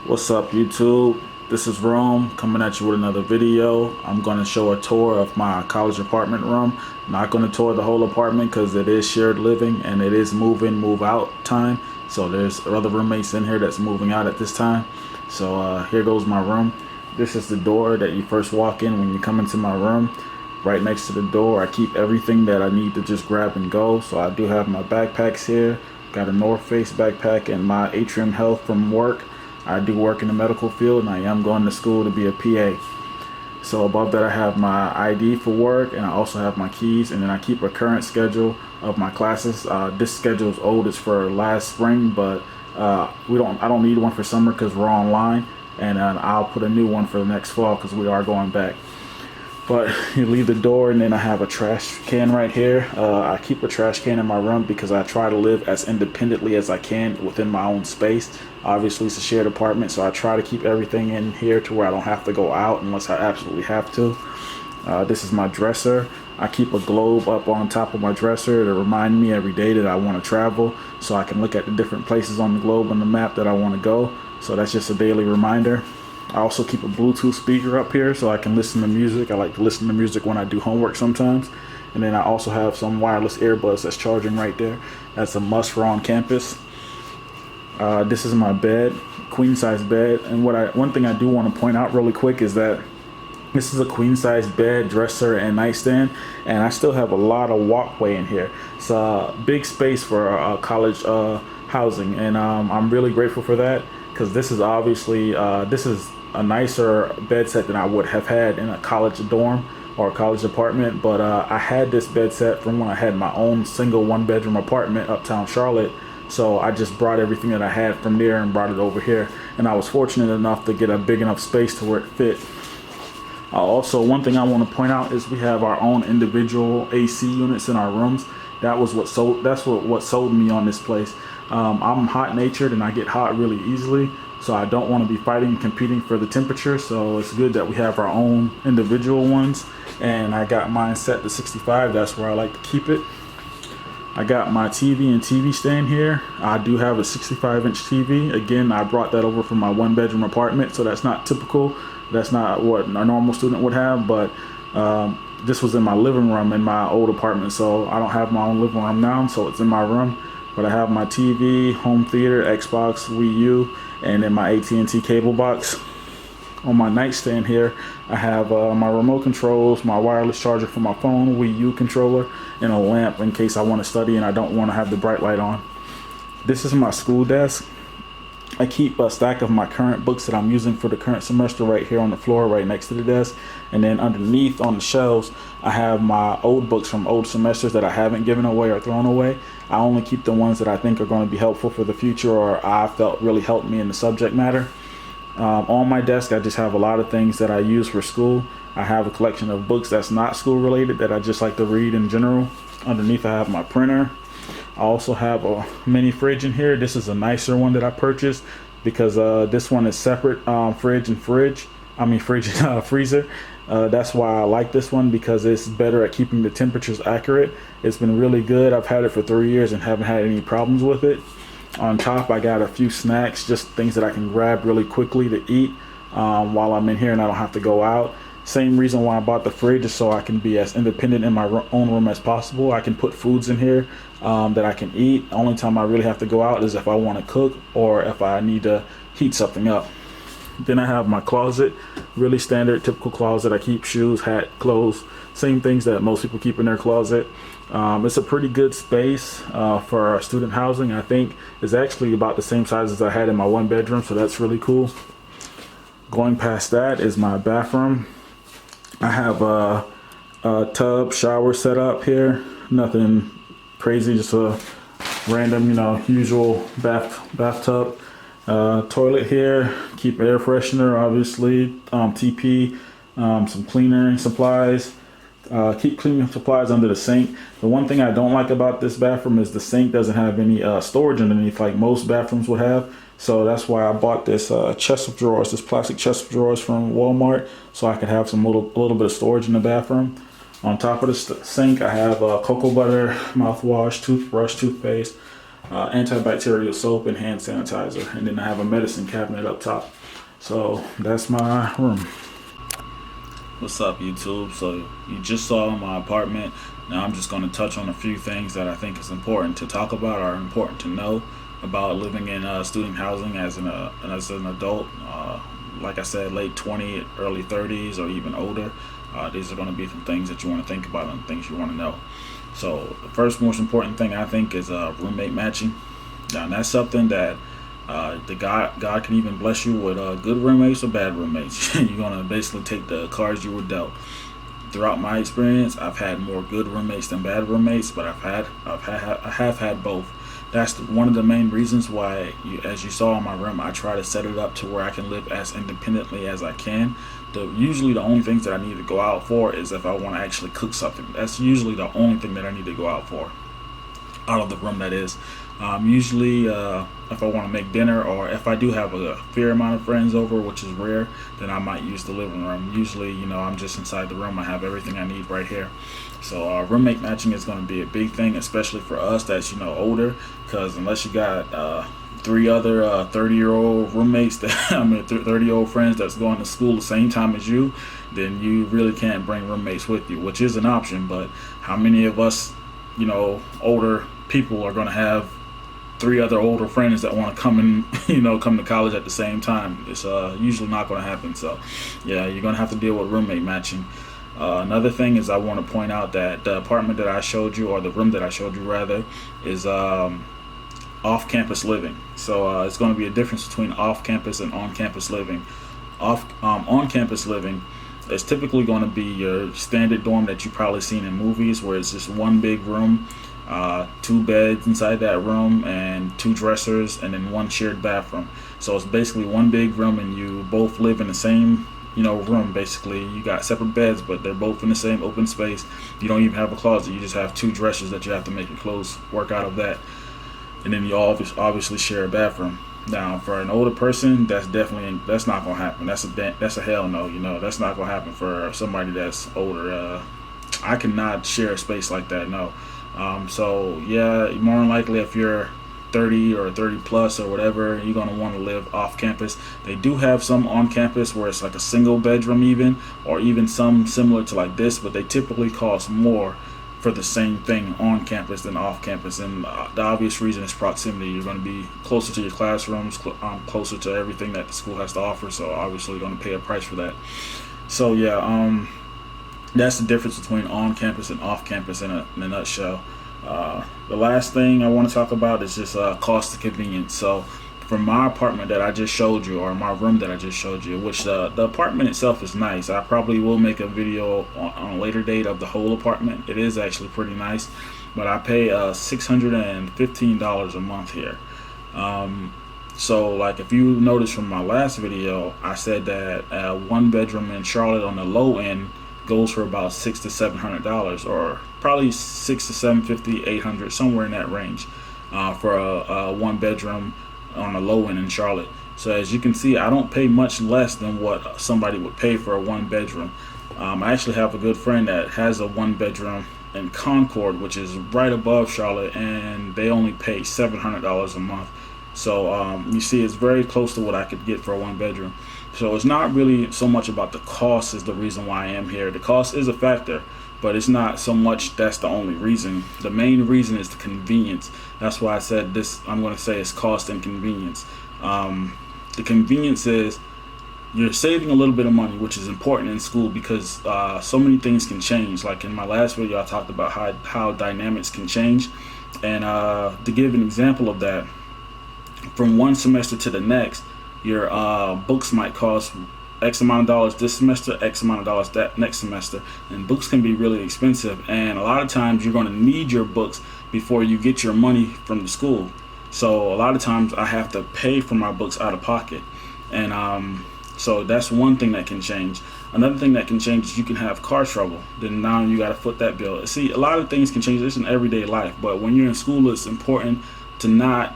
What's up, YouTube? This is Rome coming at you with another video. I'm going to show a tour of my college apartment room. Not going to tour the whole apartment because it is shared living and it is move in, move out time. So there's other roommates in here that's moving out at this time. So here goes my room. This is the door that you first walk in when you come into my room. Right next to the door, I keep everything that I need to just grab and go. So I do have my backpacks here. Got a North Face backpack and my Atrium Health from work. I do work in the medical field and I am going to school to be a PA. So above that I have my ID for work and I also have my keys, and then I keep a current schedule of my classes. This schedule is old, it's for last spring, but I don't need one for summer because we're online, and I'll put a new one for the next fall because we are going back. But you leave the door and then I have a trash can right here. I keep a trash can in my room because I try to live as independently as I can within my own space. Obviously it's a shared apartment, so I try to keep everything in here to where I don't have to go out unless I absolutely have to. This is my dresser. I keep a globe up on top of my dresser to remind me every day that I want to travel, so I can look at the different places on the globe on the map that I want to go. So that's just a daily reminder. I also keep a Bluetooth speaker up here so I can listen to music. I like to listen to music when I do homework sometimes. And then I also have some wireless earbuds that's charging right there. That's a must for on campus. This is my bed, queen size bed. And one thing I do want to point out really quick is that this is a queen size bed, dresser, and nightstand, and I still have a lot of walkway in here. It's a big space for college housing, and I'm really grateful for that, because this is obviously this is a nicer bed set than I would have had in a college dorm or a college apartment. But I had this bed set from when I had my own single one-bedroom apartment uptown Charlotte. So I just brought everything that I had from there and brought it over here, and I was fortunate enough to get a big enough space to where it fit. Also, one thing I want to point out is we have our own individual AC units in our rooms. That's what sold me on this place. I'm hot natured and I get hot really easily, so I don't want to be fighting and competing for the temperature. So it's good that we have our own individual ones, and I got mine set to 65. That's where I like to keep it. I got my TV and TV stand here. I do have a 65-inch TV. Again, I brought that over from my one-bedroom apartment, so that's not typical. That's not what a normal student would have, but this was in my living room in my old apartment, so I don't have my own living room now, so it's in my room. But I have my TV, home theater, Xbox, Wii U, and then my AT&T cable box. On my nightstand here, I have my remote controls, my wireless charger for my phone, Wii U controller, and a lamp in case I want to study and I don't want to have the bright light on. This is my school desk. I keep a stack of my current books that I'm using for the current semester right here on the floor right next to the desk. And then underneath on the shelves, I have my old books from old semesters that I haven't given away or thrown away. I only keep the ones that I think are going to be helpful for the future or I felt really helped me in the subject matter. On my desk, I just have a lot of things that I use for school. I have a collection of books that's not school related that I just like to read in general. Underneath, I have my printer. I also have a mini fridge in here. This is a nicer one that I purchased because this one is separate fridge and freezer. That's why I like this one, because it's better at keeping the temperatures accurate. It's been really good. I've had it for 3 years and haven't had any problems with it. On top, I got a few snacks, just things that I can grab really quickly to eat while I'm in here and I don't have to go out. Same reason why I bought the fridge is so I can be as independent in my own room as possible. I can put foods in here that I can eat. The only time I really have to go out is if I want to cook or if I need to heat something up. Then I have my closet, really standard, typical closet. I keep shoes, hat, clothes, same things that most people keep in their closet. It's a pretty good space for our student housing. I think it's actually about the same size as I had in my one bedroom, so that's really cool. Going past that is my bathroom. I have a tub, shower set up here. Nothing crazy, just a random, usual bathtub. Toilet here, keep air freshener, obviously, TP, some cleaning supplies. Keep cleaning supplies under the sink. The one thing I don't like about this bathroom is the sink doesn't have any storage underneath like most bathrooms would have. So that's why I bought this chest of drawers, this plastic chest of drawers from Walmart, so I could have a little bit of storage in the bathroom. On top of the sink, I have cocoa butter, mouthwash, toothbrush, toothpaste, antibacterial soap and hand sanitizer, and then I have a medicine cabinet up top. So that's my room. What's up, YouTube? So you just saw my apartment. Now I'm just going to touch on a few things that I think is important to talk about or important to know about living in student housing as an adult. Like I said, late 20s, early 30s, or even older. These are going to be some things that you want to think about and things you want to know. So the first most important thing I think is roommate matching. Now that's something that God can even bless you with good roommates or bad roommates. You're gonna basically take the cards you were dealt. Throughout my experience, I've had more good roommates than bad roommates, but I have had both. That's one of the main reasons why, as you saw in my room, I try to set it up to where I can live as independently as I can. Usually the only things that I need to go out for is if I want to actually cook something. That's usually the only thing that I need to go out for, out of the room, that is. Usually if I want to make dinner, or if I do have a fair amount of friends over, which is rare, then I might use the living room. Usually, I'm just inside the room. I have everything I need right here. So roommate matching is going to be a big thing, especially for us that's older, because unless you got 3 other 30-year-old roommates, 30-year-old friends that's going to school the same time as you, then you really can't bring roommates with you, which is an option. But how many of us, older people, are going to have 3 other older friends that want to come in, come to college at the same time? It's usually not going to happen. So yeah, you're going to have to deal with roommate matching. Another thing is, I want to point out that the apartment that I showed you, or the room that I showed you rather, is off-campus living. So it's going to be a difference between off-campus and on-campus living. On-campus living is typically going to be your standard dorm that you've probably seen in movies, where it's just one big room, 2 beds inside that room, and 2 dressers, and then 1 shared bathroom. So it's basically one big room, and you both live in the same room. Basically, you got separate beds, but they're both in the same open space. You don't even have a closet. You just have 2 dressers that you have to make your clothes work out of that, and then you obviously share a bathroom. Now, for an older person, that's not gonna happen. That's a hell no. That's not gonna happen for somebody that's older. I cannot share a space like that. No. So yeah, more than likely, if you're 30 or 30 plus or whatever, you're going to want to live off campus. They do have some on campus where it's like a single bedroom, or even some similar to like this, but they typically cost more for the same thing on campus than off campus. And the obvious reason is proximity. You're going to be closer to your classrooms, closer to everything that the school has to offer, so obviously you're going to pay a price for that. So yeah, that's the difference between on campus and off campus in a nutshell. The last thing I want to talk about is just cost of convenience. So from my apartment that I just showed you, or my room that I just showed you, which the apartment itself is nice. I probably will make a video on a later date of the whole apartment. It is actually pretty nice, but I pay $615 a month here. So like, if you notice from my last video, I said that 1 bedroom in Charlotte on the low end goes for about $600 to $700, or probably $600 to $750, $800, somewhere in that range, for a 1 bedroom on the low end in Charlotte. So as you can see, I don't pay much less than what somebody would pay for a 1 bedroom. I actually have a good friend that has a 1 bedroom in Concord, which is right above Charlotte, and they only pay $700 a month. So you see, it's very close to what I could get for a 1 bedroom. So it's not really so much about the cost is the reason why I am here. The cost is a factor, but it's not so much that's the only reason. The main reason is the convenience. That's why I said this. I'm going to say it's cost and convenience. The convenience is you're saving a little bit of money, which is important in school, because so many things can change. Like in my last video, I talked about how dynamics can change. And to give an example of that, from one semester to the next, your books might cost X amount of dollars this semester, X amount of dollars that next semester, and books can be really expensive. And a lot of times you're going to need your books before you get your money from the school. So a lot of times I have to pay for my books out of pocket, and so that's one thing that can change. Another thing that can change is you can have car trouble. Then now you got to foot that bill. See, a lot of things can change. This in everyday life, but when you're in school, it's important to not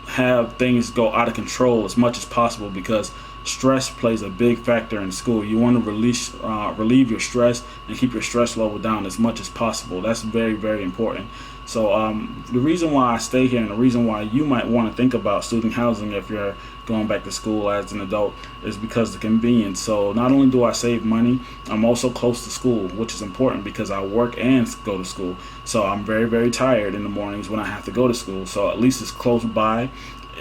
have things go out of control as much as possible, because stress plays a big factor in school. You want to relieve your stress and keep your stress level down as much as possible. That's very, very important. So the reason why I stay here and the reason why you might want to think about student housing if you're going back to school as an adult is because of the convenience. So not only do I save money, I'm also close to school, which is important because I work and go to school. So I'm very, very tired in the mornings when I have to go to school. So at least it's close by.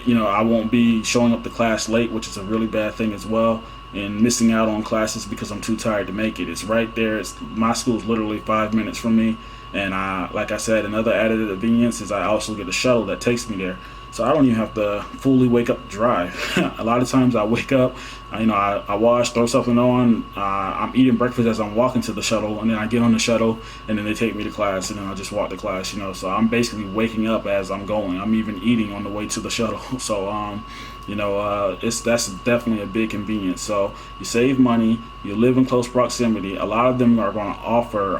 I won't be showing up to class late, which is a really bad thing as well, and missing out on classes because I'm too tired to make it. It's right there. My school's literally 5 minutes from me. And like I said, another added convenience is I also get a shuttle that takes me there. So I don't even have to fully wake up to drive. A lot of times I wake up, I wash, throw something on, I'm eating breakfast as I'm walking to the shuttle, and then I get on the shuttle, and then they take me to class, and then I just walk to class. So I'm basically waking up as I'm going. I'm even eating on the way to the shuttle. So that's definitely a big convenience. So you save money, you live in close proximity. A lot of them are going to offer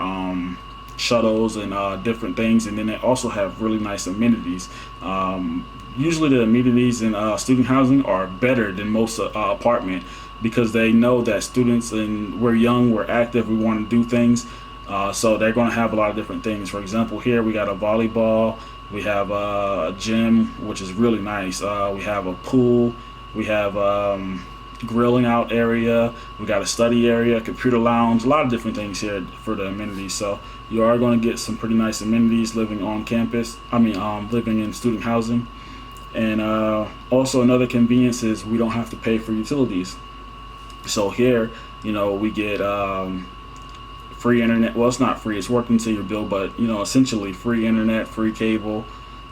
shuttles and different things, and then they also have really nice amenities. Usually the amenities in student housing are better than most apartment because they know that students, and we're young, we're active, we want to do things. So they're going to have a lot of different things. For example, here we got a volleyball, we have a gym, which is really nice. We have a pool, we have grilling out area, we got a study area, computer lounge, a lot of different things here for the amenities. So you are going to get some pretty nice amenities living on campus. Living in student housing. And also another convenience is we don't have to pay for utilities. So here, we get free internet. Well, it's not free, it's worked into your bill, but essentially free internet, free cable,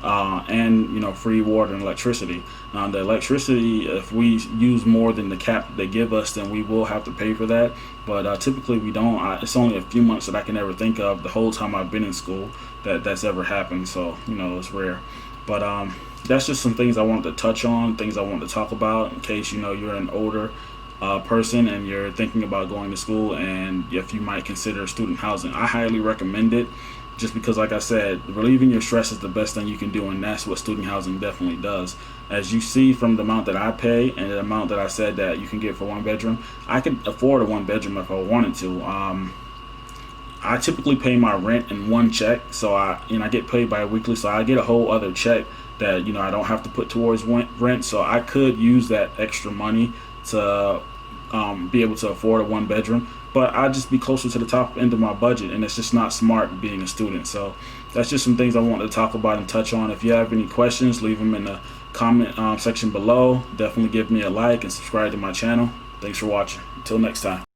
and free water and electricity. The electricity, if we use more than the cap they give us, then we will have to pay for that. But typically we don't. It's only a few months that I can ever think of the whole time I've been in school that's ever happened. So it's rare. But that's just some things I wanted to touch on, things I wanted to talk about in case you're an older person and you're thinking about going to school, and if you might consider student housing. I highly recommend it, just because, like I said, relieving your stress is the best thing you can do, and that's what student housing definitely does. As you see from the amount that I pay and the amount that I said that you can get for one bedroom, I could afford a one bedroom if I wanted to. I typically pay my rent in one check, so I get paid bi-weekly, so I get a whole other check that I don't have to put towards rent. So I could use that extra money to be able to afford a one bedroom, but I'd just be closer to the top end of my budget, and it's just not smart being a student. So that's just some things I wanted to talk about and touch on. If you have any questions, leave them in the comment section below. Definitely give me a like and subscribe to my channel. Thanks for watching. Until next time.